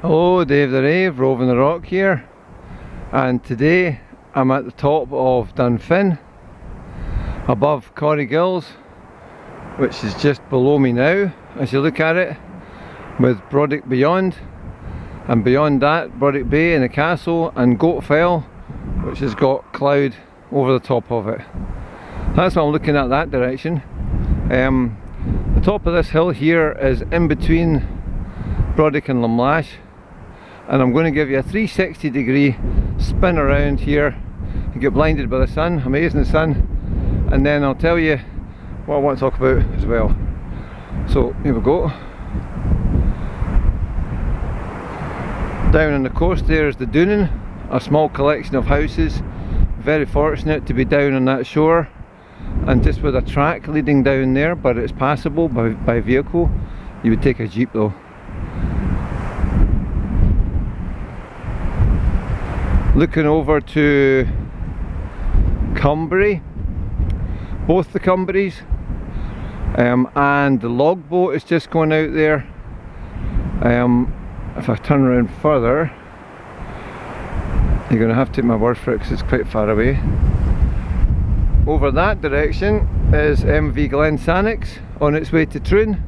Hello, Dave the Rave, Roving the Rock here, and today I'm at the top of Dunfin, above Corrigills, which is just below me now as you look at it, with Brodick beyond, and beyond that Brodick Bay and the castle, and Goat Fell, which has got cloud over the top of it. That's why I'm looking at that direction. The top of this hill here is in between Brodick and Lumlash, and I'm going to give you a 360 degree spin around here. You get blinded by the sun, amazing sun, and then I'll tell you what I want to talk about as well. So here we go. Down on the coast there is the Doonan, a small collection of houses. Very fortunate to be down on that shore, and just with a track leading down there, but it's passable by vehicle. You would take a jeep though. Looking over to Cumbria, both the Cumbrias, and the logboat is just going out there. If I turn around further, you're going to have to take my word for it because it's quite far away. Over that direction is MV Glensanix on its way to Troon.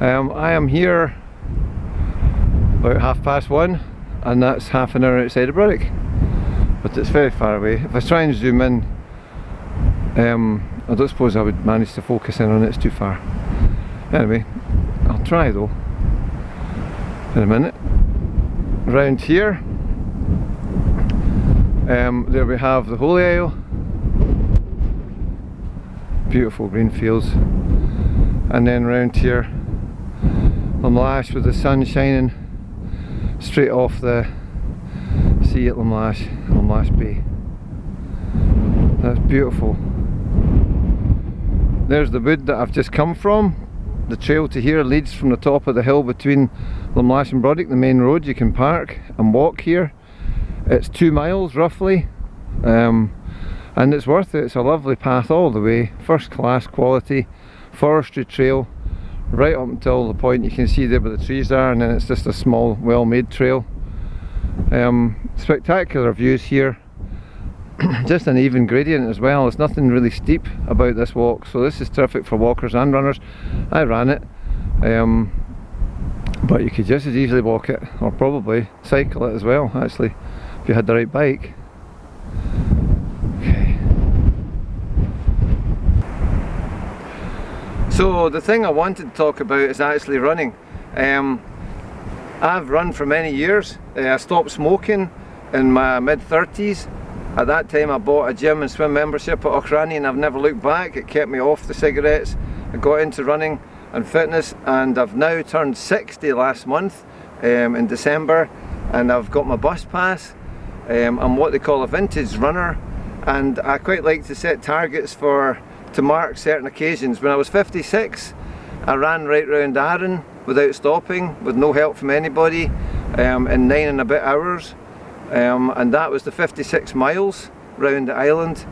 I am here about 1:30, and that's half an hour outside of Brodick, but it's very far away. If I try and zoom in, I don't suppose I would manage to focus in on it, it's too far. Anyway, I'll try though in a minute. Round here, there we have the Holy Isle, beautiful green fields, and then round here Lumlash with the sun shining straight off the sea at Lumlash Bay. That's beautiful. There's the wood that I've just come from. The trail to here leads from the top of the hill between Lumlash and Brodick, the main road. You can park and walk here. It's 2 miles roughly, and it's worth it. It's a lovely path all the way, first class quality forestry trail, right up until the point you can see there where the trees are, and then it's just a small, well-made trail. Spectacular views here. Just an even gradient as well. There's nothing really steep about this walk, so this is terrific for walkers and runners. I ran it, but you could just as easily walk it, or probably cycle it as well, actually, if you had the right bike. Okay. So the thing I wanted to talk about is actually running. I've run for many years. I stopped smoking in my mid-30s. At that time I bought a gym and swim membership at Arran, and I've never looked back. It kept me off the cigarettes. I got into running and fitness, and I've now turned 60 last month in December, and I've got my bus pass. I'm what they call a vintage runner, and I quite like to set targets to mark certain occasions. When I was 56, I ran right round Arran without stopping, with no help from anybody, in 9 and a bit hours. And that was the 56 miles round the island.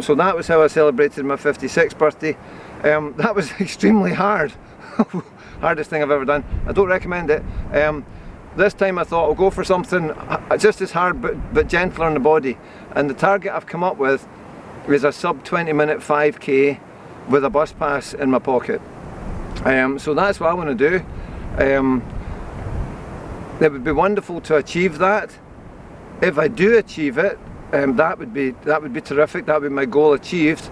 So that was how I celebrated my 56th birthday. That was extremely hard. Hardest thing I've ever done. I don't recommend it. This time I thought I'll go for something just as hard but gentler on the body. And the target I've come up with is a sub 20-minute 5k with a bus pass in my pocket. So that's what I want to do. It would be wonderful to achieve that. If I do achieve it, that would be terrific. That would be my goal achieved.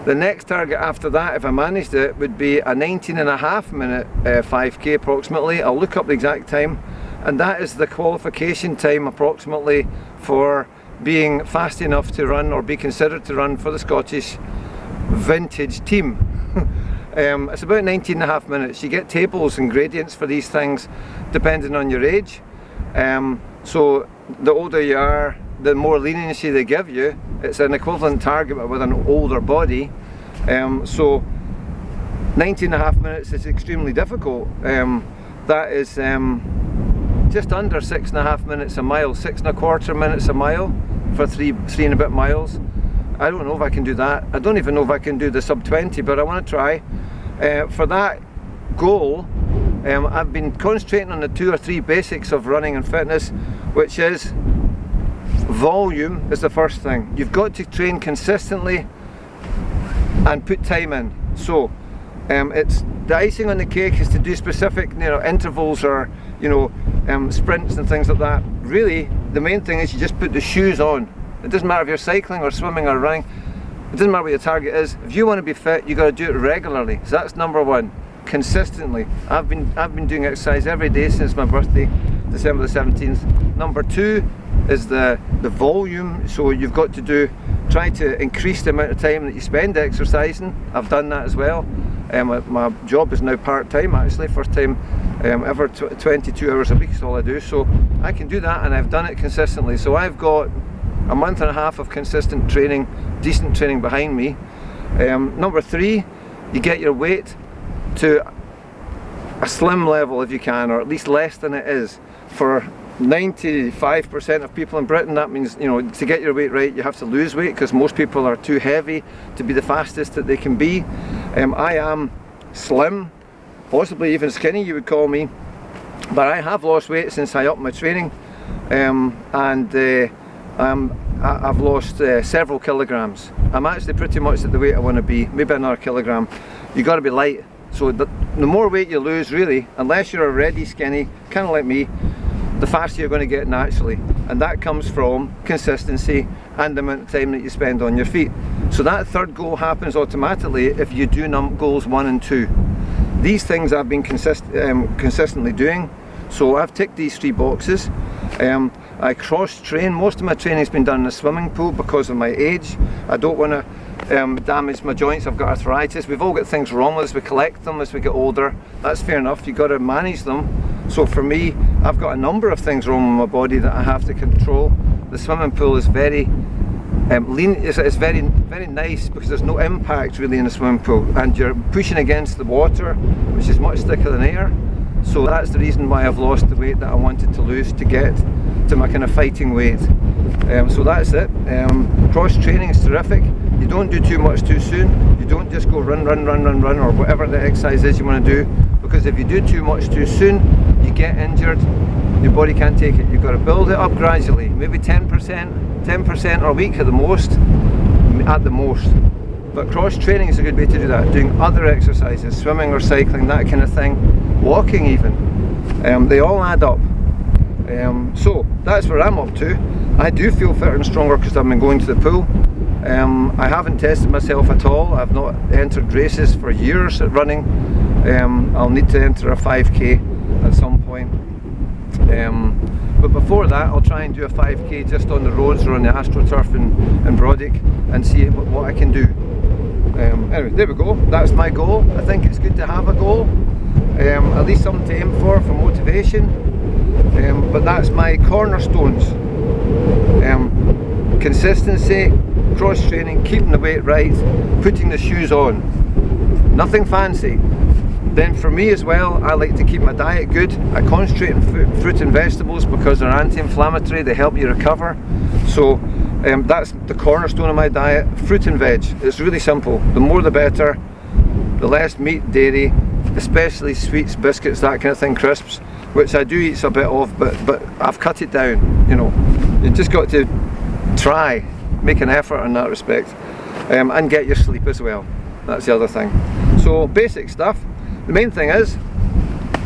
The next target after that, if I managed it, would be a 19.5-minute 5k approximately. I'll look up the exact time, and that is the qualification time approximately for being fast enough to run or be considered to run for the Scottish vintage team. It's about 19.5 minutes. You get tables and gradients for these things depending on your age. So the older you are, the more leniency they give you. It's an equivalent target but with an older body. So 19.5 minutes is extremely difficult. That is just under 6.5 minutes a mile, 6.25 minutes a mile for three and a bit miles. I don't know if I can do that. I don't even know if I can do the sub 20, but I want to try. For that goal, I've been concentrating on the 2 or 3 basics of running and fitness, which is volume is the first thing. You've got to train consistently and put time in. So it's the icing on the cake is to do specific, intervals or sprints and things like that. Really, the main thing is you just put the shoes on. It doesn't matter if you're cycling or swimming or running. It doesn't matter what your target is. If you want to be fit, you got to do it regularly. So that's number one. Consistently. I've been doing exercise every day since my birthday, December the 17th. Number 2 is the volume. So you've got to try to increase the amount of time that you spend exercising. I've done that as well. My job is now part-time actually, first time ever. 22 hours a week is all I do, so I can do that, and I've done it consistently. So I've got a month and a half of consistent training, decent training behind me. Number 3, you get your weight to a slim level if you can, or at least less than it is. For 95% of people in Britain, that means, to get your weight right, you have to lose weight, because most people are too heavy to be the fastest that they can be. I am slim, possibly even skinny you would call me, but I have lost weight since I upped my training, I've lost several kilograms. I'm actually pretty much at the weight I want to be, maybe another kilogram. You got to be light. So the more weight you lose, really, unless you're already skinny, kind of like me, the faster you're going to get naturally. And that comes from consistency and the amount of time that you spend on your feet. So that third goal happens automatically if you do goals 1 and 2. These things I've been consistently doing. So I've ticked these 3 boxes. I cross-train. Most of my training's been done in a swimming pool because of my age. I don't want to damage my joints. I've got arthritis. We've all got things wrong with us. We collect them as we get older. That's fair enough. You've got to manage them. So for me, I've got a number of things wrong with my body that I have to control. The swimming pool is very lean. It's very, very nice because there's no impact really in the swimming pool, and you're pushing against the water, which is much thicker than air. So that's the reason why I've lost the weight that I wanted to lose to get to my kind of fighting weight. So that's it. Cross training is terrific. You don't do too much too soon. You don't just go run, or whatever the exercise is you want to do, because if you do too much too soon, you get injured. Your body can't take it. You've got to build it up gradually, maybe 10% a week at the most. But cross training is a good way to do that. Doing other exercises, swimming or cycling, that kind of thing, walking even. They all add up. So that's where I'm up to. I do feel fitter and stronger because I've been going to the pool. I haven't tested myself at all. I've not entered races for years at running. I'll need to enter a 5k at some point. But before that, I'll try and do a 5k just on the roads or on the AstroTurf in Brodick and see what I can do. Anyway, there we go. That's my goal. I think it's good to have a goal, at least something to aim for motivation. But that's my cornerstones. Consistency, cross training, keeping the weight right, putting the shoes on. Nothing fancy. Then for me as well, I like to keep my diet good. I concentrate on fruit and vegetables because they're anti-inflammatory, they help you recover. So that's the cornerstone of my diet, fruit and veg. It's really simple. The more the better, the less meat, dairy, especially sweets, biscuits, that kind of thing, crisps, which I do eat a bit of, but I've cut it down. You just got to try, make an effort in that respect, and get your sleep as well. That's the other thing. So basic stuff. The main thing is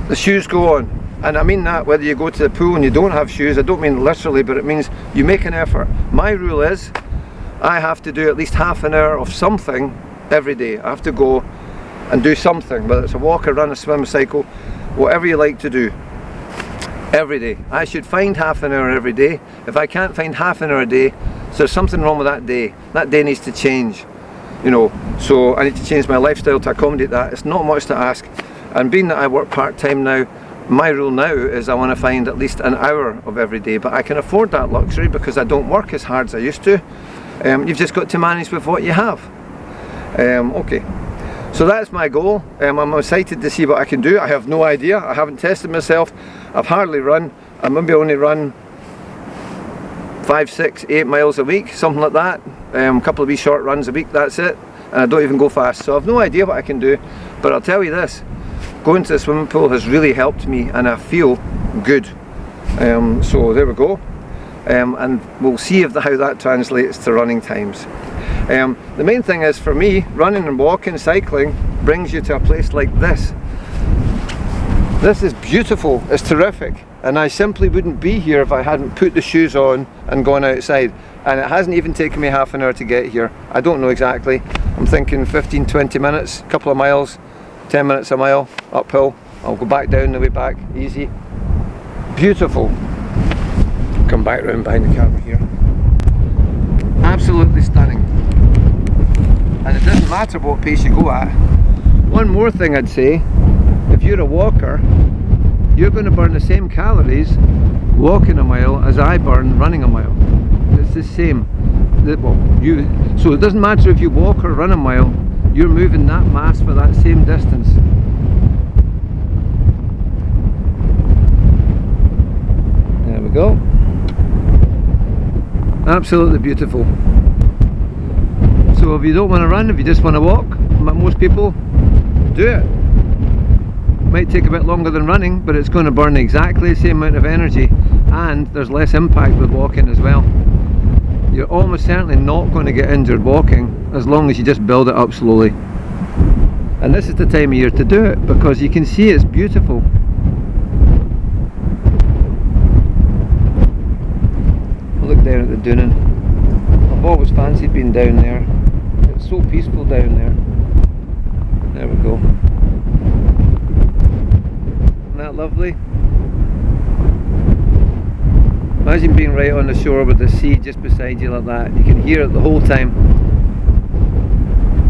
the shoes go on, and I mean that whether you go to the pool and you don't have shoes. I don't mean literally, but it means you make an effort. My rule is I have to do at least half an hour of something every day. I have to go and do something, whether it's a walk, a run, a swim, a cycle, whatever you like to do. Every day. I should find half an hour every day. If I can't find half an hour a day, so there's something wrong with that day. That day needs to change. So I need to change my lifestyle to accommodate that. It's not much to ask. And being that I work part-time now, my rule now is I want to find at least an hour of every day, but I can afford that luxury because I don't work as hard as I used to. You've just got to manage with what you have. Okay. So that's my goal. I'm excited to see what I can do. I have no idea. I haven't tested myself. I've hardly run. I maybe only run 5, 6, 8 miles a week, something like that. A couple of wee short runs a week, that's it. And I don't even go fast. So I've no idea what I can do. But I'll tell you this, going to the swimming pool has really helped me, and I feel good. So there we go. And we'll see how that translates to running times. The main thing is, for me, running and walking, cycling brings you to a place like this. This is beautiful, it's terrific, and I simply wouldn't be here if I hadn't put the shoes on and gone outside. And it hasn't even taken me half an hour to get here. I don't know exactly. I'm thinking 15-20 minutes, a couple of miles, 10 minutes a mile, uphill. I'll go back down the way back, easy. Beautiful. Come back round behind the camera here. Absolutely stunning. And it doesn't matter what pace you go at. One more thing I'd say, if you're a walker, you're going to burn the same calories walking a mile as I burn running a mile. It's the same. So it doesn't matter if you walk or run a mile, you're moving that mass for that same distance. There we go. Absolutely beautiful. So if you don't want to run, if you just want to walk, most people do it. Might take a bit longer than running, but it's going to burn exactly the same amount of energy, and there's less impact with walking as well. You're almost certainly not going to get injured walking as long as you just build it up slowly. And this is the time of year to do it, because you can see it's beautiful. Look down at the Doonan. I've always fancied being down there. It's so peaceful down there. There we go. Isn't that lovely? Imagine being right on the shore with the sea just beside you like that. You can hear it the whole time.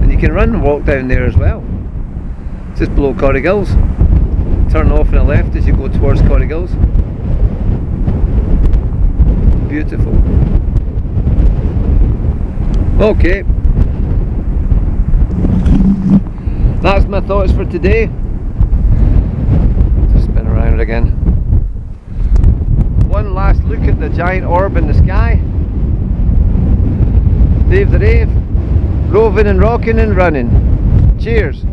And you can run and walk down there as well. It's just below Corrigills. Turn off on the left as you go towards Corrigills. Beautiful. Okay. That's my thoughts for today. Just spin around again. One last look at the giant orb in the sky. Dave the Rave, roving and rocking and running. Cheers.